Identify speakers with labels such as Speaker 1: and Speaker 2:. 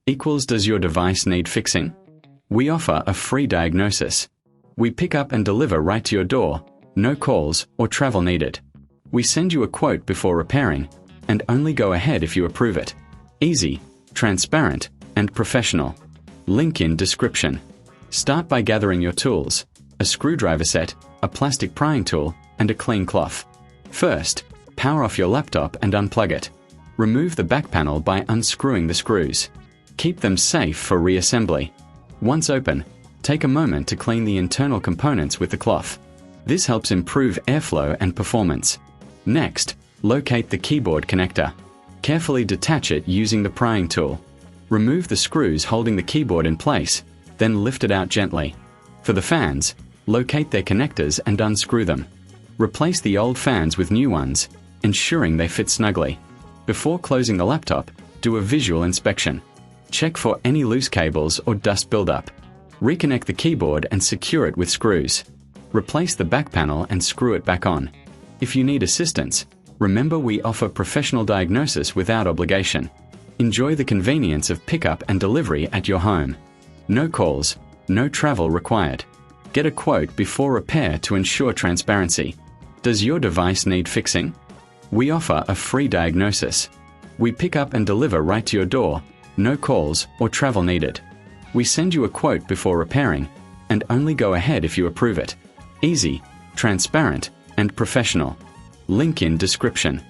Speaker 1: equals does your device need fixing? We offer a free diagnosis. We pick up and deliver right to your door, no calls or travel needed. We send you a quote before repairing, and only go ahead if you approve it. Easy, transparent, and professional. Link in description. Start by gathering your tools, a screwdriver set, a plastic prying tool, and a clean cloth. First, power off your laptop and unplug it. Remove the back panel by unscrewing the screws. Keep them safe for reassembly. Once open, take a moment to clean the internal components with the cloth. This helps improve airflow and performance. Next, locate the keyboard connector. Carefully detach it using the prying tool. Remove the screws holding the keyboard in place, then lift it out gently. For the fans, locate their connectors and unscrew them. Replace the old fans with new ones, ensuring they fit snugly. Before closing the laptop, do a visual inspection. Check for any loose cables or dust buildup. Reconnect the keyboard and secure it with screws. Replace the back panel and screw it back on. If you need assistance, remember we offer professional diagnosis without obligation. Enjoy the convenience of pickup and delivery at your home. No calls, no travel required. Get a quote before repair to ensure transparency. Does your device need fixing? We offer a free diagnosis. We pick up and deliver right to your door, no calls or travel needed. We send you a quote before repairing, and only go ahead if you approve it. Easy, transparent, and professional. Link in description.